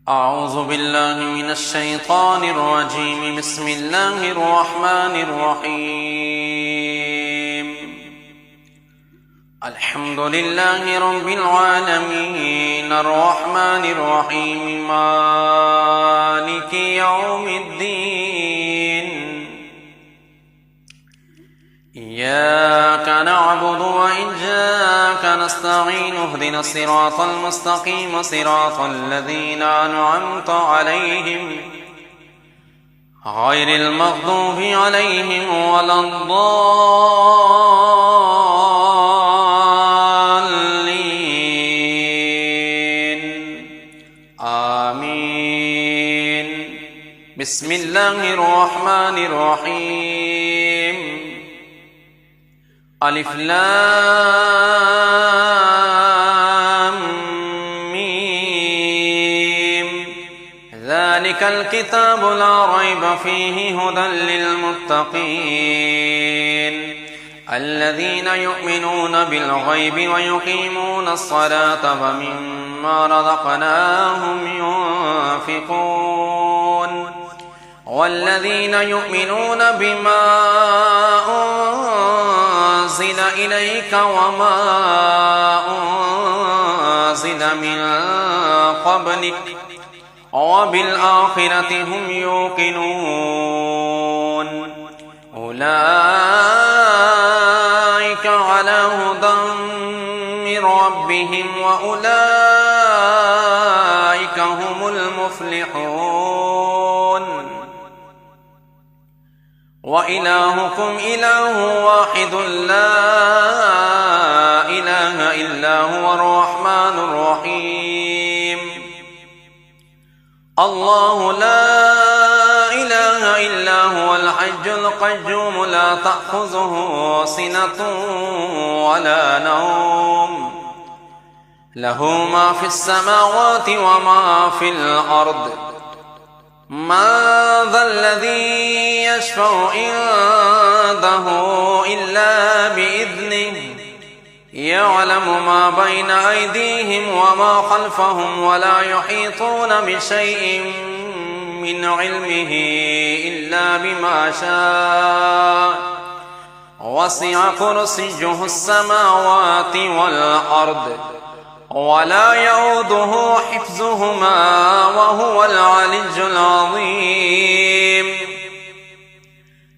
أعوذ بالله من الشيطان الرجيم. بسم الله الرحمن الرحيم. الحمد لله رب العالمين الرحمن الرحيم مالك يوم الدين. إياك نعبد وإياك نستعين. اهدنا الصراط المستقيم صراط الذين أنعمت عليهم غير المغضوب عليهم ولا الضالين. آمين. بسم الله الرحمن الرحيم. ألف لام ميم. ذلك الكتاب لا ريب فيه هدى للمتقين الذين يؤمنون بالغيب ويقيمون الصلاة ومما رزقناهم ينفقون والذين يؤمنون بما أنزل إليك وما أنزل من قبلك وبالآخرة هم يوقنون. أولئك على هدى من ربهم وأولئك هم المفلحون. وإلهكم إله واحد لا إله إلا هو الرحمن الرحيم. الله لا إله إلا هو الحي القيوم لا تأخذه سنة ولا نوم له ما في السماوات وما في الأرض. من ذا الذي يشفع عنده إلا بإذنه يعلم ما بين أيديهم وما خلفهم ولا يحيطون بشيء من علمه إلا بما شاء وسع كرسيه السماوات والأرض ولا يؤوده حفظهما وهو العلي العظيم.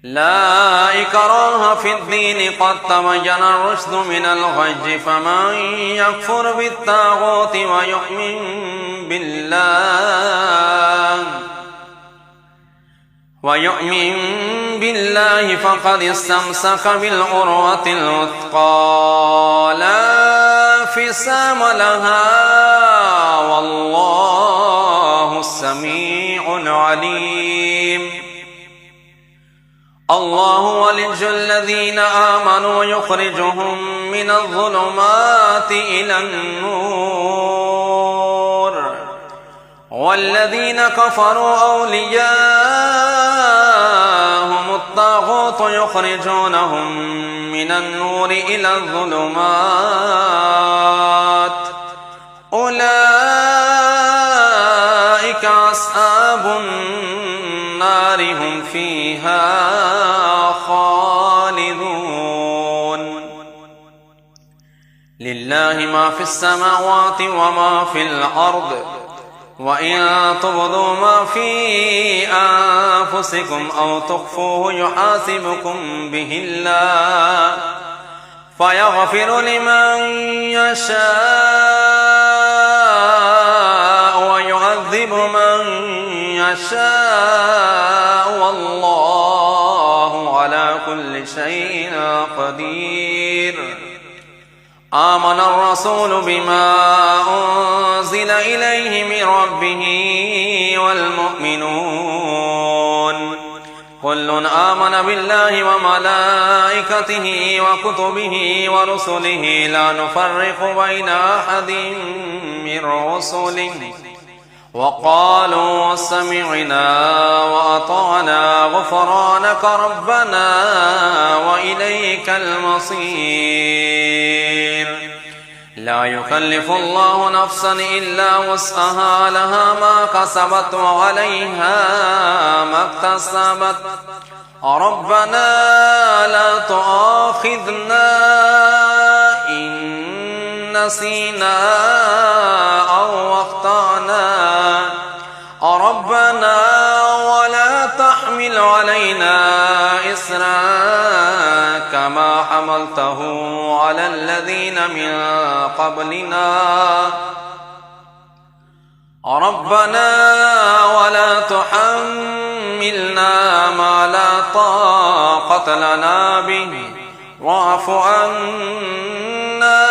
لا إكراه في الدين قد تبين الرشد من الغي فمن يكفر بالطاغوت ويؤمن بالله فقد استمسك بالعروة الوثقى لا انفصام لها والله السميع العليم. الله ولي الذين آمنوا يخرجهم من الظلمات إلى النور والذين كفروا أولياءهم الطاغوت يخرجونهم من النور إلى الظلمات أولئك أصحاب النار هم فيها خالدون. لله ما في السماوات وما في الأرض وإن تبدوا ما في أنفسكم أو تخفوه يحاسبكم به الله فيغفر لمن يشاء ويعذب من يشاء والله على كل شيء قدير. آمن الرسول بما أنزل إليه من ربه والمؤمنون كل آمن بالله وملائكته وكتبه ورسله لا نفرق بين أحد من رسله وقالوا سمعنا وأطعنا غفرانك ربنا وإليك المصير. لا يكلف الله نفسا إلا وسعها لها ما كسبت وعليها ما اكتسبت ربنا لا تؤاخذنا إن نسينا أو أخطأنا ربنا ولا تحمل علينا إصرا كما حملته على الذين من قبلنا ربنا ولا تحملنا ما لا طاقة لنا به واعف عنا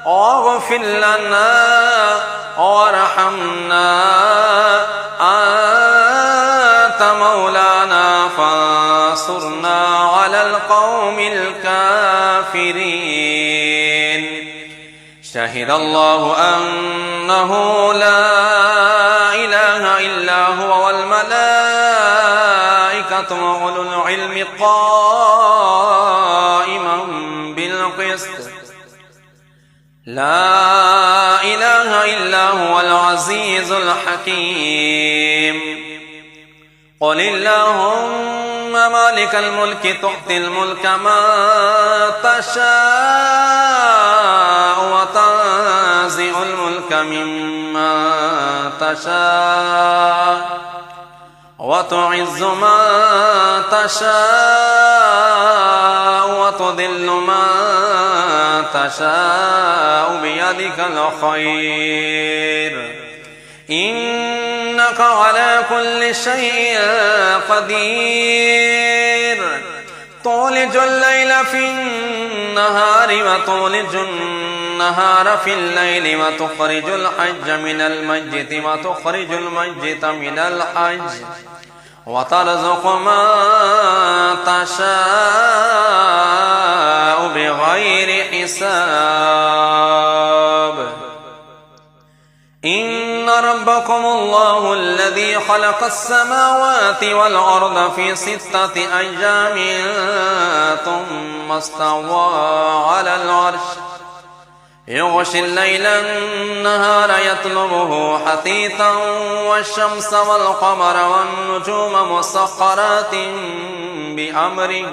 واغفر لنا وارحمنا أنت مولانا فانصرنا على القوم الكافرين شهد الله أنه لا إله إلا هو والملائكة وأولو العلم قائما بالقسط لا إله إلا هو العزيز الحكيم قل اللهم مالك الملك تؤتي الملك من تشاء وتنزع الملك ممن تشاء وتعز من تشاء وتذل من تشاء بيدك الخير إنك على كل شيء قدير تولج الليل في النهار وتولج النهار في الليل وتخرج الحج من الميت وتخرج الميت من الحج وترزق من تشاء بغير حساب إن ربكم الله الذي خلق السماوات والأرض في 6 أيام ثم استوى على العرش يغشي الليل النهار يطلبه حثيثا والشمس والقمر والنجوم مسخرات بأمره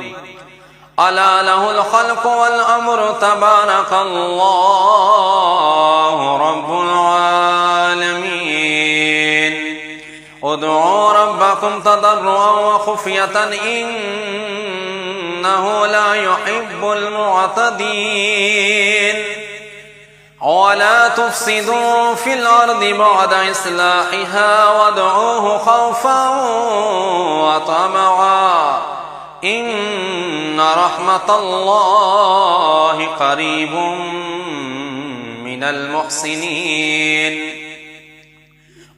ألا له الخلق والأمر تبارك الله رب العالمين ادعوا ربكم تضرعا وخفية إنه لا يحب المعتدين ولا تفسدوا في الأرض بعد إصلاحها وادعوه خوفا وطمعا إن رحمة الله قريب من المحسنين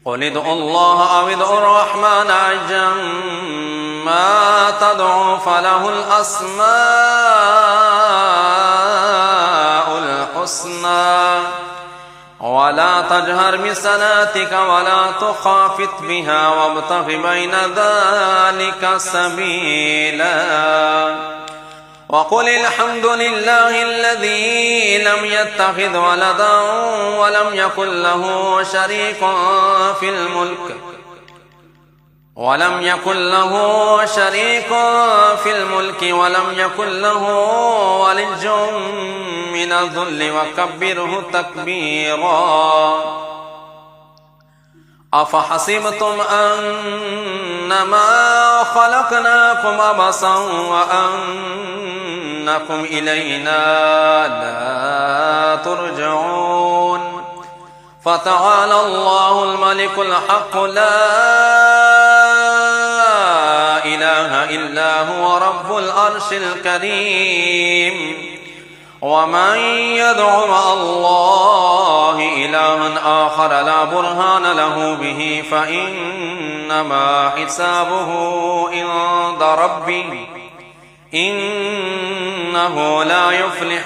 قل ادعوا الله أو ادعوا الرحمن أيما تدعوا فله الأسماء الحسنى ولا تجهر بصلاتك ولا تخافت بها وابتغ بين ذلك سبيلا وقل الحمد لله الذي لم يتخذ ولدا ولم يكن له شريك في الملك ولم يكن له ولي من الذل وكبره تكبيرا أفحسبتم أنما خلقناكم عبثا وأنكم إلينا لا ترجعون فتعالى الله الملك الحق لا إله إلا هو رب العرش الكريم ومن يدع مع الله إلها آخر لا برهان له به فإنما حسابه عند ربه إنه لا يفلح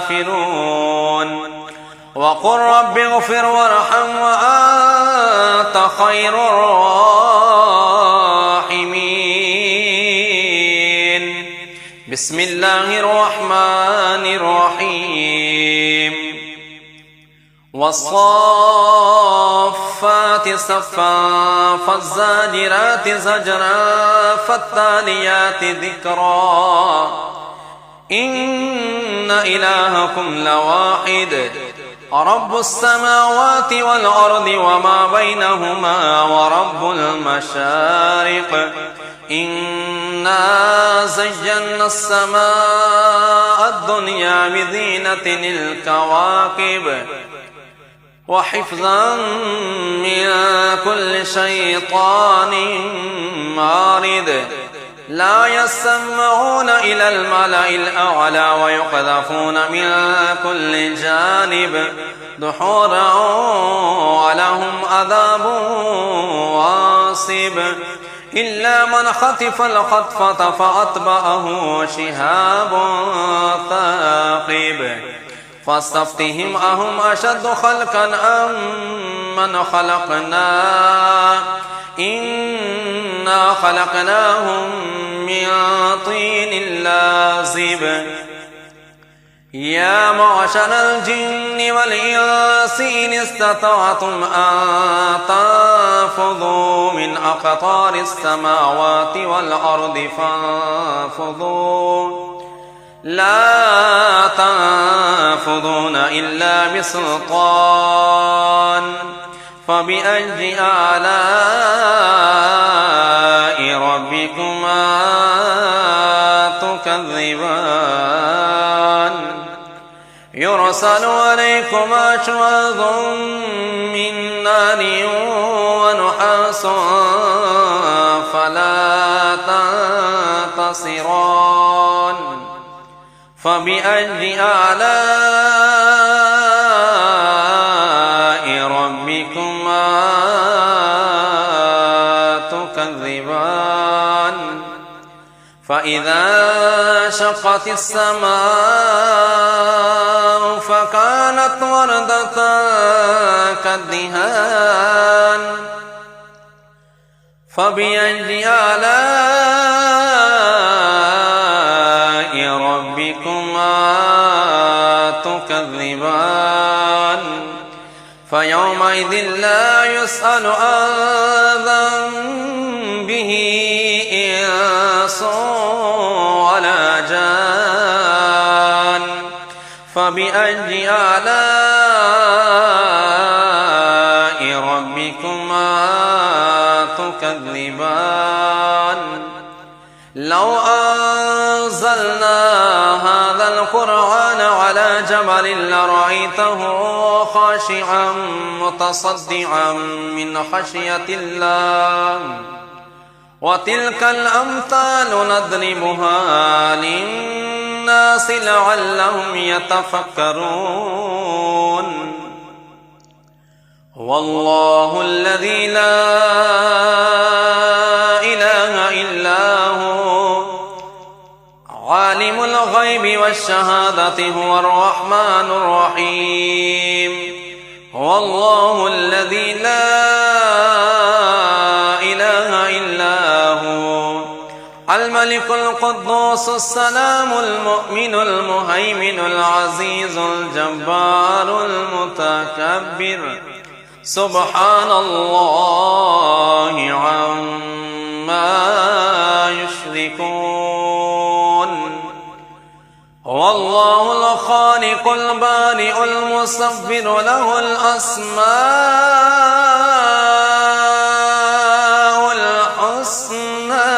الكافرون وقل رب اغفر وارحم وأنت خير الراحمين بسم الله الرحمن الرحيم والصافات صفا فالزاجرات زجرا فالتاليات ذكرا إن إلهكم لواحد رب السماوات والأرض وما بينهما ورب المشارق إنا زينا السماء الدنيا بزينة الكواكب وحفظا من كل شيطان مارد لا يسمعون إلى الملأ الأعلى ويقذفون من كل جانب دحورا ولهم عذاب واصب إلا من خطف الخطفة فأتبعه شهاب ثاقب فاستفتهم أهم أشد خلقا أم من خلقنا إنا خلقناهم من طين لازب يا معشر الجن والإنس إن استطعتم أن تنفذوا من أقطار السماوات والأرض فانفذوا لا تنفذون إلا بسلطان فبأي آلاء ربكما تكذبان يرسل عليكما شواظ من نار ونحاس فلا تنتصران فبأي آلاء ربكما تكذبان فإذا شقت السماء فكانت وردة كالدهان فبأي آلاء ربكما تكذبان فيومئذ لا يسأل عن ذنبه إنس ولا جان فبأي آلاء ربكما تكذبان لو أنزلنا هذا القرآن على جبل لرأيته خاشعا متصدعا من خشية الله وتلك الأمثال نضربها للناس لعلهم يتفكرون والله الذي لا إله إلا هو عالم الغيب والشهادة هو الرحمن الرحيم هو الله الذي لا إله إلا هو الملك القدوس السلام المؤمن المهيمن العزيز الجبار المتكبر سبحان الله عما يشركون هو الله الخالق البارئ المصور له الأسماء الحسنى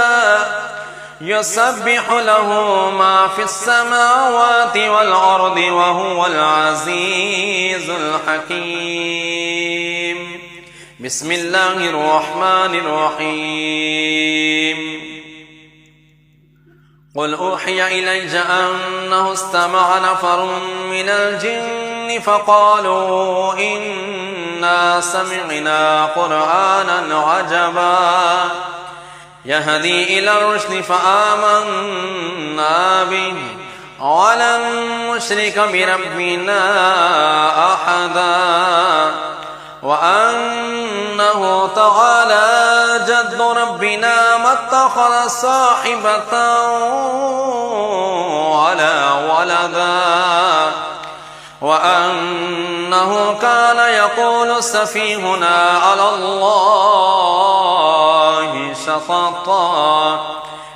يسبح له ما في السماوات والأرض وهو العزيز الحكيم بسم الله الرحمن الرحيم قل أوحي إلي أنه استمع نفر من الجن فقالوا إنا سمعنا قرآنا عجبا يهدي إلى الرشد فآمنا به ولن نشرك بربنا أحدا وأنه تعالى جد ربنا ما اتخذ صاحبة ولا ولدا وأنه كان يقول سفيهنا على الله شططا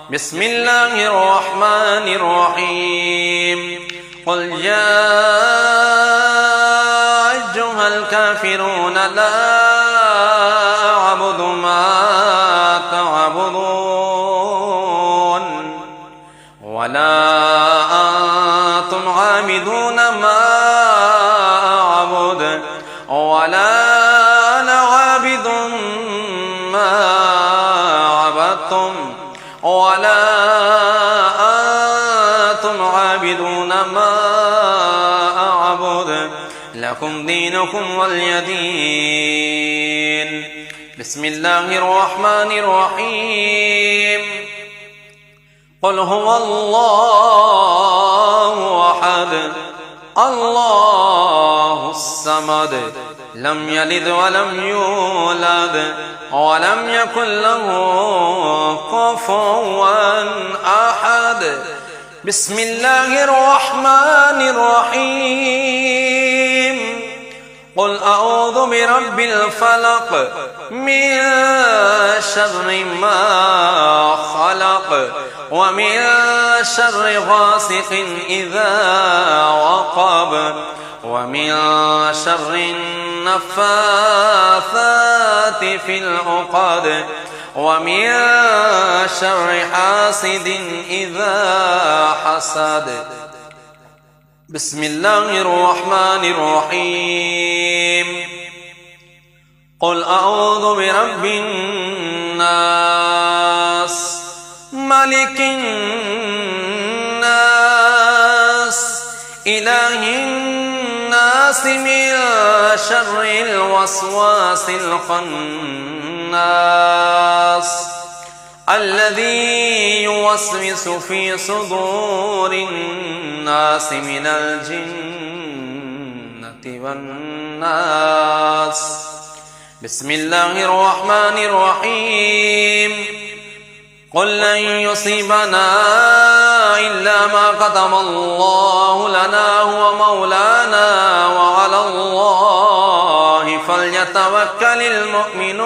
بسم الله الرحمن الرحيم قل يا أيها الكافرون لا أعبد ما تعبدون ولا أنتم عابدون ما أعبد ولا أنا عابد ما عبدتم ولا أنتم عابدون ما أعبد لكم دينكم ولي دين. بسم الله الرحمن الرحيم قل هو الله أحد الله الصمد لم يلد ولم يولد ولم يكن له كفوا أحد. بسم الله الرحمن الرحيم قل أعوذ برب الفلق من شر ما خلق ومن شر غاسق إذا وقب ومن شر النفاثات في العقد ومن شر حاسد إذا حسد. بسم الله الرحمن الرحيم قل أعوذ برب الناس ملك الناس إله الناس من شر الوسواس الخناس الذي يوسوس في صدور الناس من الجنة والناس. بسم الله الرحمن الرحيم قل لن يصيبنا إلا ما كتب الله لنا هو مولانا وعلى الله فليتوكل المؤمنون.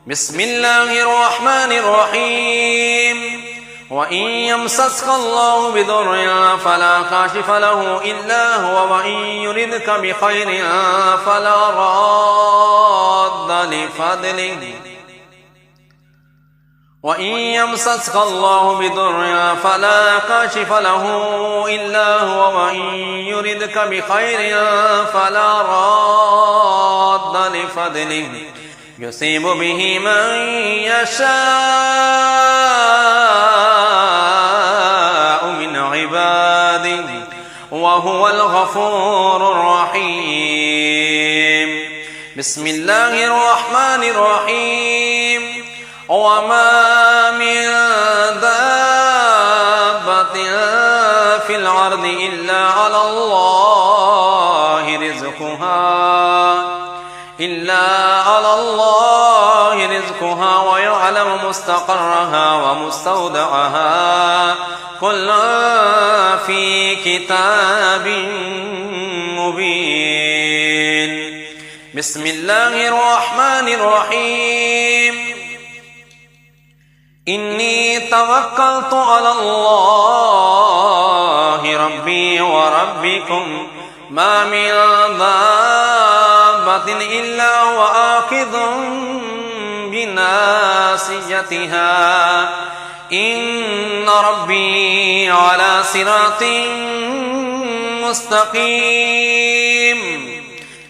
بسم الله الرحمن الرحيم وإن يمسسك الله بضر فلا كاشف له إلا هو وإن يردك بخير فلا راد لفضله وإن يمسسك الله بضر فلا كاشف له إلا هو وإن يردك بخير فلا راد لفضله يصيب به من يشاء من عباده وهو الغفور الرحيم. بسم الله الرحمن الرحيم وما من دابة في الأرض إلا على الله رزقها ويعلم مستقرها ومستودعها كل في كتاب مبين. بسم الله الرحمن الرحيم إني توكلت على الله ربي وربكم ما من دابة إلا هو آخذ بناصيتها إن ربي على صراط مستقيم.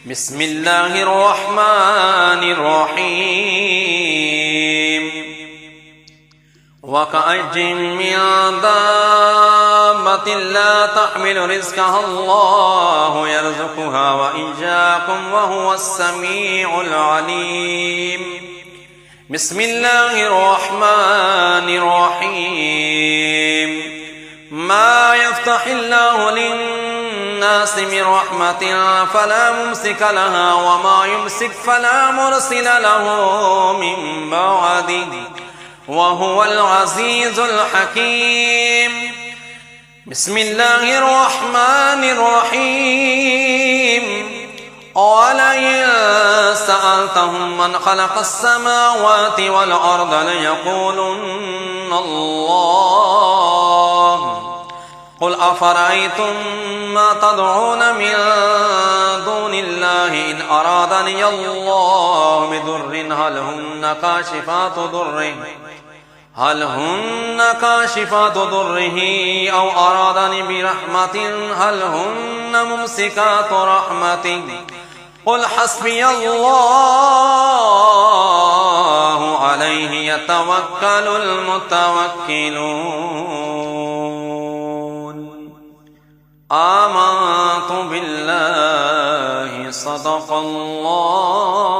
بسم الله الرحمن الرحيم وكأي من دابة لا تحمل رزقها الله يرزقها وإياكم وهو السميع العليم. بسم الله الرحمن الرحيم ما يفتح الله للناس من رحمة فلا ممسك لها وما يمسك فلا مرسل له من بعده وهو العزيز الحكيم. بسم الله الرحمن الرحيم ولئن سألتهم من خلق السماوات والأرض ليقولن الله قل أفرأيتم ما تدعون من دون الله إن أرادني الله بضر هل هن كاشفات ضره أو أرادني برحمة هل هن ممسكات رحمته قل حسبي الله عليه يتوكل المتوكلون آمنت بالله صدق الله